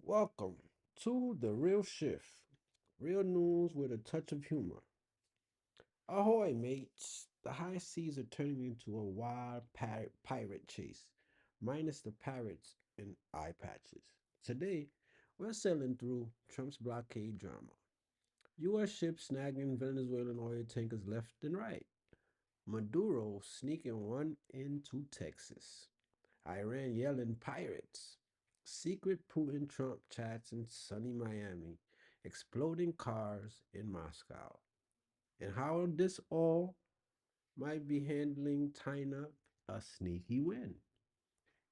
Welcome to The Real Shift. Real news with a touch of humor. Ahoy, mates. The high seas are turning into a wild pirate chase, minus the parrots and eye patches. Today, we're sailing through Trump's blockade drama. U.S. ships snagging Venezuelan oil tankers left and right. Maduro sneaking one into Texas. Iran yelling pirates. Secret Putin Trump chats in sunny Miami. Exploding cars in Moscow. And how this all might be handling China a sneaky win.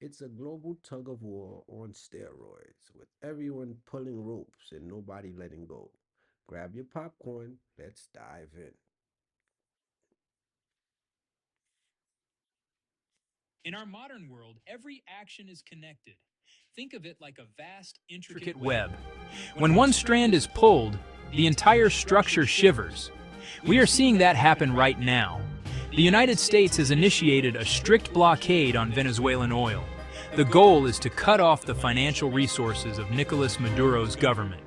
It's a global tug of war on steroids, with everyone pulling ropes and nobody letting go. Grab your popcorn, let's dive in. In our modern world, every action is connected. Think of it like a vast, intricate web. When one strand is pulled, the entire structure shivers. We are seeing that happen right now. The United States has initiated a strict blockade on Venezuelan oil. The goal is to cut off the financial resources of Nicolas Maduro's government.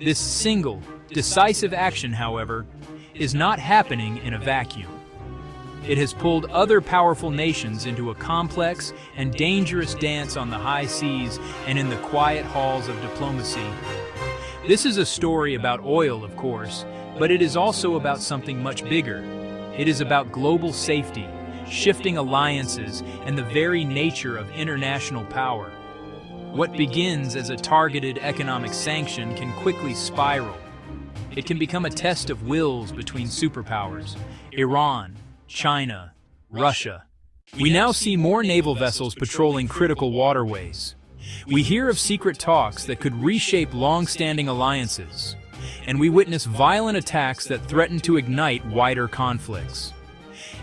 This single, decisive action, however, is not happening in a vacuum. It has pulled other powerful nations into a complex and dangerous dance on the high seas and in the quiet halls of diplomacy. This is a story about oil, of course, but it is also about something much bigger. It is about global safety, shifting alliances, and the very nature of international power. What begins as a targeted economic sanction can quickly spiral. It can become a test of wills between superpowers, Iran, China, Russia. We now see more naval vessels patrolling critical waterways. We hear of secret talks that could reshape long-standing alliances, and we witness violent attacks that threaten to ignite wider conflicts.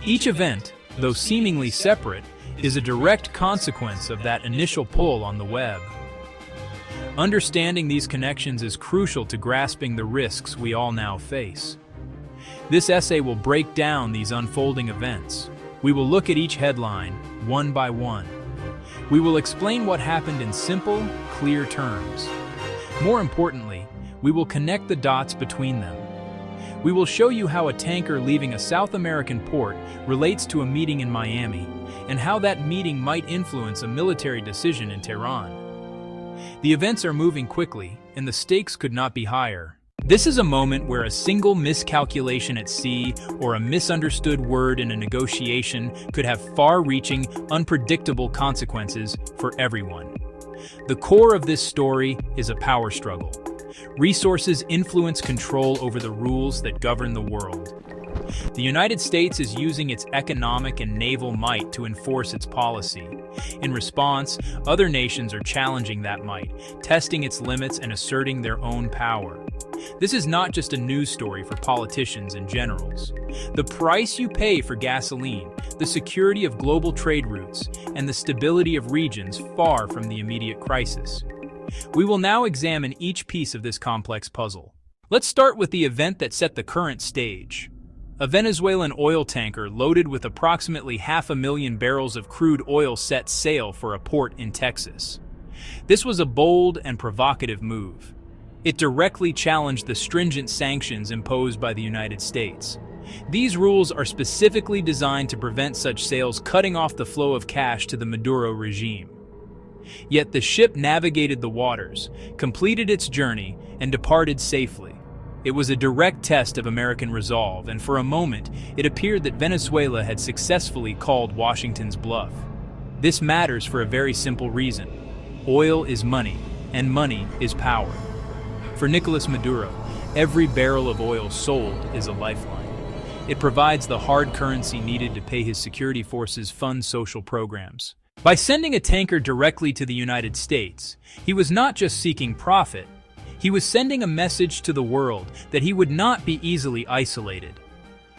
Each event, though seemingly separate, is a direct consequence of that initial pull on the web. Understanding these connections is crucial to grasping the risks we all now face. This essay will break down these unfolding events. We will look at each headline, one by one. We will explain what happened in simple, clear terms. More importantly, we will connect the dots between them. We will show you how a tanker leaving a South American port relates to a meeting in Miami, and how that meeting might influence a military decision in Tehran. The events are moving quickly, and the stakes could not be higher. This is a moment where a single miscalculation at sea or a misunderstood word in a negotiation could have far-reaching, unpredictable consequences for everyone. The core of this story is a power struggle. Resources influence control over the rules that govern the world. The United States is using its economic and naval might to enforce its policy. In response, other nations are challenging that might, testing its limits and asserting their own power. This is not just a news story for politicians and generals. The price you pay for gasoline, the security of global trade routes, and the stability of regions far from the immediate crisis. We will now examine each piece of this complex puzzle. Let's start with the event that set the current stage. A Venezuelan oil tanker loaded with approximately 500,000 barrels of crude oil set sail for a port in Texas. This was a bold and provocative move. It directly challenged the stringent sanctions imposed by the United States. These rules are specifically designed to prevent such sails cutting off the flow of cash to the Maduro regime. Yet the ship navigated the waters, completed its journey, and departed safely. It was a direct test of American resolve, and for a moment, it appeared that Venezuela had successfully called Washington's bluff. This matters for a very simple reason. Oil is money, and money is power. For Nicolas Maduro, every barrel of oil sold is a lifeline. It provides the hard currency needed to pay his security forces fund social programs. By sending a tanker directly to the United States, he was not just seeking profit, he was sending a message to the world that he would not be easily isolated.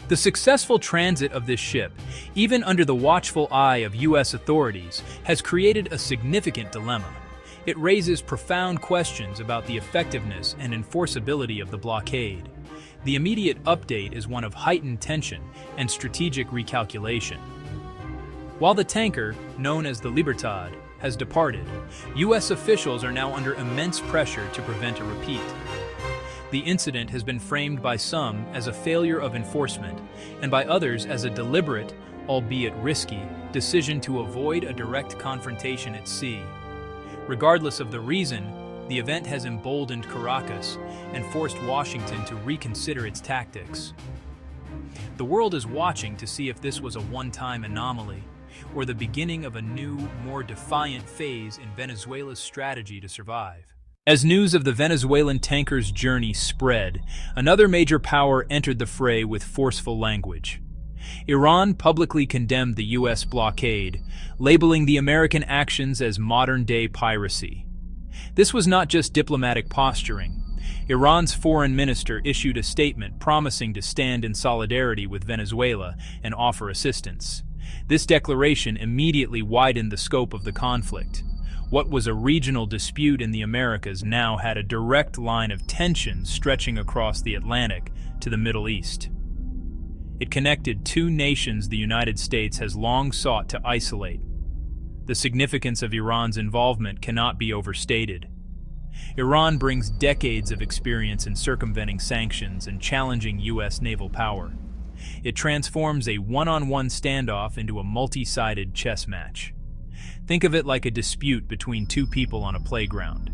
The successful transit of this ship, even under the watchful eye of U.S. authorities, has created a significant dilemma. It raises profound questions about the effectiveness and enforceability of the blockade. The immediate update is one of heightened tension and strategic recalculation. While the tanker, known as the Libertad, has departed, U.S. officials are now under immense pressure to prevent a repeat. The incident has been framed by some as a failure of enforcement, and by others as a deliberate, albeit risky, decision to avoid a direct confrontation at sea. Regardless of the reason, the event has emboldened Caracas and forced Washington to reconsider its tactics. The world is watching to see if this was a one-time anomaly, or the beginning of a new, more defiant phase in Venezuela's strategy to survive. As news of the Venezuelan tanker's journey spread, another major power entered the fray with forceful language. Iran publicly condemned the U.S. blockade, labeling the American actions as modern-day piracy. This was not just diplomatic posturing. Iran's foreign minister issued a statement promising to stand in solidarity with Venezuela and offer assistance. This declaration immediately widened the scope of the conflict. What was a regional dispute in the Americas now had a direct line of tension stretching across the Atlantic to the Middle East. It connected two nations the United States has long sought to isolate. The significance of Iran's involvement cannot be overstated. Iran brings decades of experience in circumventing sanctions and challenging U.S. naval power. It transforms a one-on-one standoff into a multi-sided chess match. Think of it like a dispute between two people on a playground.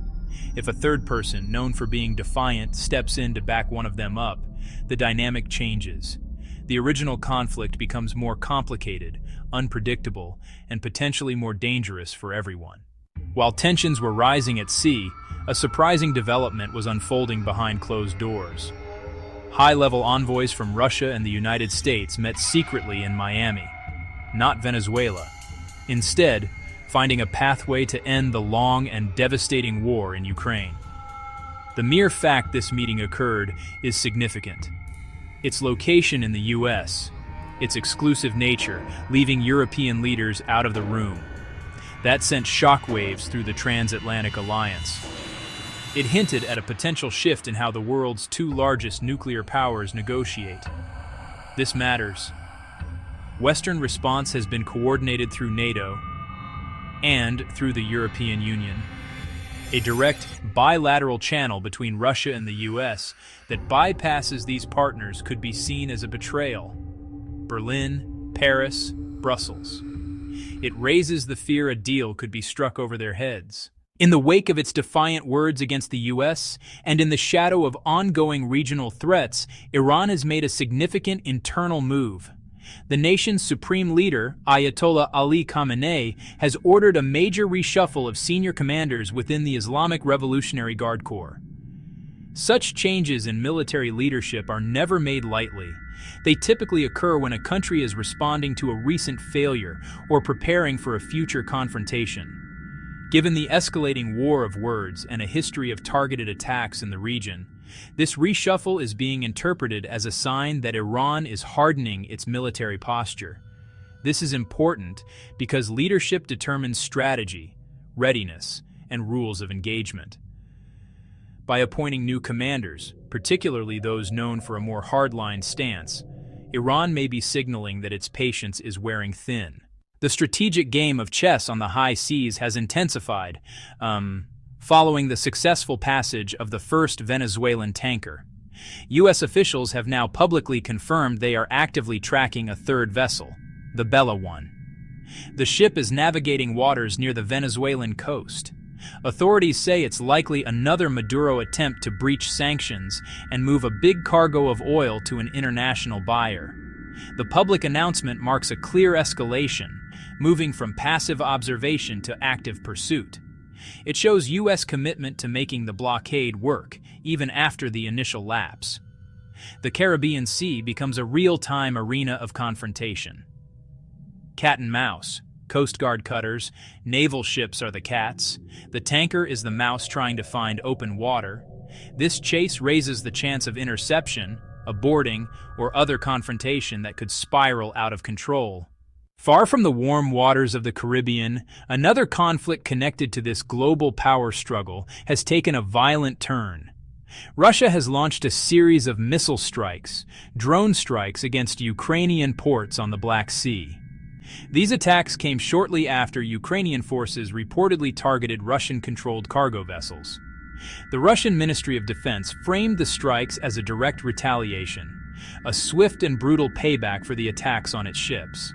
If a third person, known for being defiant, steps in to back one of them up, the dynamic changes. The original conflict becomes more complicated, unpredictable, and potentially more dangerous for everyone. While tensions were rising at sea, a surprising development was unfolding behind closed doors. High-level envoys from Russia and the United States met secretly in Miami, not Venezuela. Instead, finding a pathway to end the long and devastating war in Ukraine. The mere fact this meeting occurred is significant. Its location in the U.S., its exclusive nature, leaving European leaders out of the room. That sent shockwaves through the transatlantic alliance. It hinted at a potential shift in how the world's two largest nuclear powers negotiate. This matters. Western response has been coordinated through NATO and through the European Union. A direct bilateral channel between Russia and the U.S. that bypasses these partners could be seen as a betrayal. Berlin, Paris, Brussels. It raises the fear a deal could be struck over their heads. In the wake of its defiant words against the U.S., and in the shadow of ongoing regional threats, Iran has made a significant internal move. The nation's supreme leader, Ayatollah Ali Khamenei, has ordered a major reshuffle of senior commanders within the Islamic Revolutionary Guard Corps. Such changes in military leadership are never made lightly. They typically occur when a country is responding to a recent failure or preparing for a future confrontation. Given the escalating war of words and a history of targeted attacks in the region, this reshuffle is being interpreted as a sign that Iran is hardening its military posture. This is important because leadership determines strategy, readiness, and rules of engagement. By appointing new commanders, particularly those known for a more hardline stance, Iran may be signaling that its patience is wearing thin. The strategic game of chess on the high seas has intensified, following the successful passage of the first Venezuelan tanker. U.S. officials have now publicly confirmed they are actively tracking a third vessel, the Bella 1. The ship is navigating waters near the Venezuelan coast. Authorities say it's likely another Maduro attempt to breach sanctions and move a big cargo of oil to an international buyer. The public announcement marks a clear escalation, moving from passive observation to active pursuit. It shows U.S. commitment to making the blockade work, even after the initial lapse. The Caribbean Sea becomes a real-time arena of confrontation. Cat and mouse. Coast Guard cutters, naval ships are the cats. The tanker is the mouse trying to find open water. This chase raises the chance of interception, aborting, or other confrontation that could spiral out of control. Far from the warm waters of the Caribbean, another conflict connected to this global power struggle has taken a violent turn. Russia has launched a series of missile strikes, drone strikes against Ukrainian ports on the Black Sea. These attacks came shortly after Ukrainian forces reportedly targeted Russian-controlled cargo vessels. The Russian Ministry of Defense framed the strikes as a direct retaliation, a swift and brutal payback for the attacks on its ships.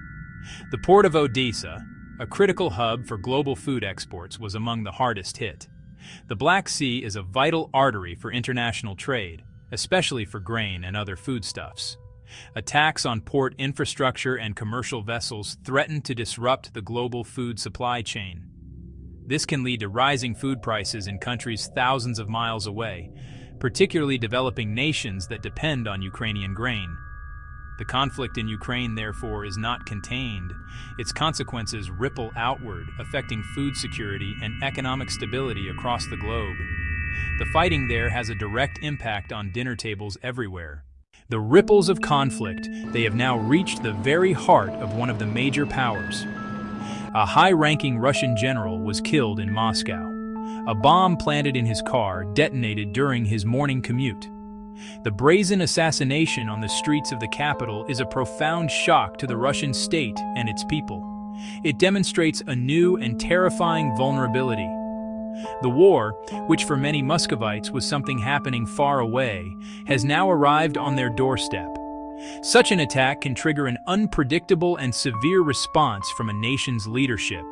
The port of Odessa, a critical hub for global food exports, was among the hardest hit. The Black Sea is a vital artery for international trade, especially for grain and other foodstuffs. Attacks on port infrastructure and commercial vessels threaten to disrupt the global food supply chain. This can lead to rising food prices in countries thousands of miles away, particularly developing nations that depend on Ukrainian grain. The conflict in Ukraine, therefore, is not contained. Its consequences ripple outward, affecting food security and economic stability across the globe. The fighting there has a direct impact on dinner tables everywhere. The ripples of conflict, they have now reached the very heart of one of the major powers. A high-ranking Russian general was killed in Moscow. A bomb planted in his car detonated during his morning commute. The brazen assassination on the streets of the capital is a profound shock to the Russian state and its people. It demonstrates a new and terrifying vulnerability. The war, which for many Muscovites was something happening far away, has now arrived on their doorstep. Such an attack can trigger an unpredictable and severe response from a nation's leadership.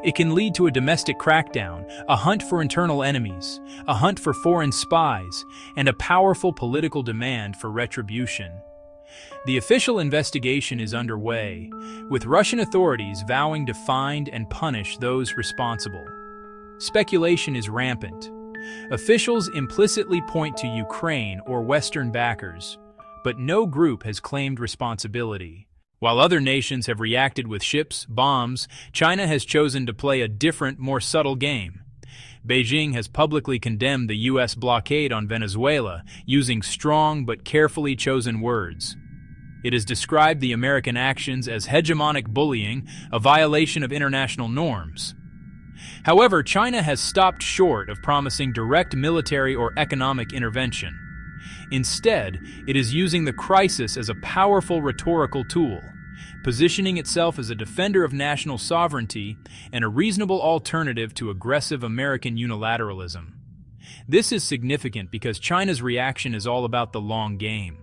It can lead to a domestic crackdown, a hunt for internal enemies, a hunt for foreign spies, and a powerful political demand for retribution. The official investigation is underway, with Russian authorities vowing to find and punish those responsible. Speculation is rampant. Officials implicitly point to Ukraine or Western backers, but no group has claimed responsibility. While other nations have reacted with ships, bombs, China has chosen to play a different, more subtle game. Beijing has publicly condemned the U.S. blockade on Venezuela, using strong but carefully chosen words. It has described the American actions as hegemonic bullying, a violation of international norms. However, China has stopped short of promising direct military or economic intervention. Instead, it is using the crisis as a powerful rhetorical tool, positioning itself as a defender of national sovereignty and a reasonable alternative to aggressive American unilateralism. This is significant because China's reaction is all about the long game.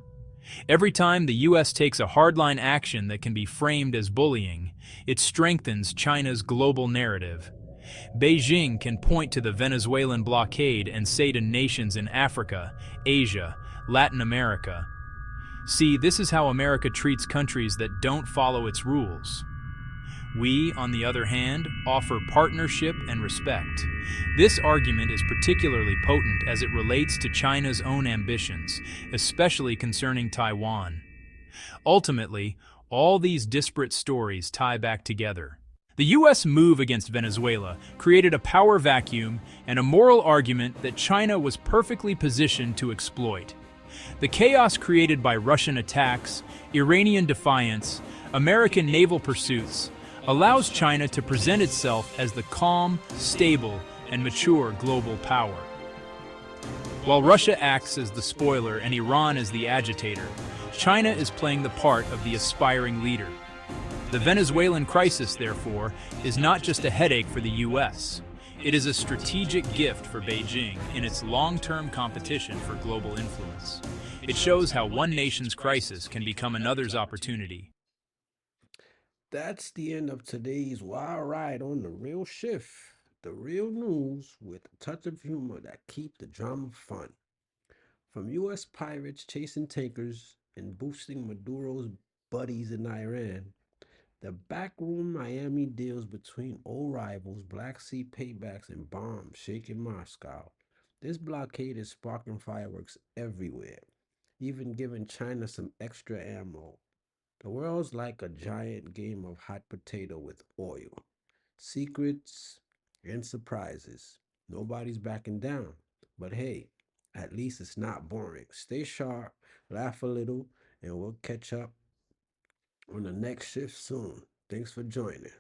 Every time the U.S. takes a hardline action that can be framed as bullying, it strengthens China's global narrative. Beijing can point to the Venezuelan blockade and say to nations in Africa, Asia, Latin America, "See, this is how America treats countries that don't follow its rules." We, on the other hand, offer partnership and respect. This argument is particularly potent as it relates to China's own ambitions, especially concerning Taiwan. Ultimately, all these disparate stories tie back together. The U.S. move against Venezuela created a power vacuum and a moral argument that China was perfectly positioned to exploit. The chaos created by Russian attacks, Iranian defiance, American naval pursuits allows China to present itself as the calm, stable, and mature global power. While Russia acts as the spoiler and Iran as the agitator, China is playing the part of the aspiring leader. The Venezuelan crisis, therefore, is not just a headache for the U.S. It is a strategic gift for Beijing in its long-term competition for global influence. It shows how one nation's crisis can become another's opportunity. That's the end of today's wild ride on the real shift. The real news with a touch of humor that keep the drama fun. From U.S. pirates chasing tankers and boosting Maduro's buddies in Iran, the backroom Miami deals between old rivals, Black Sea paybacks, and bombs shaking Moscow. This blockade is sparking fireworks everywhere, even giving China some extra ammo. The world's like a giant game of hot potato with oil, secrets, and surprises. Nobody's backing down. But hey, at least it's not boring. Stay sharp, laugh a little, and we'll catch up on the next shift soon. Thanks for joining.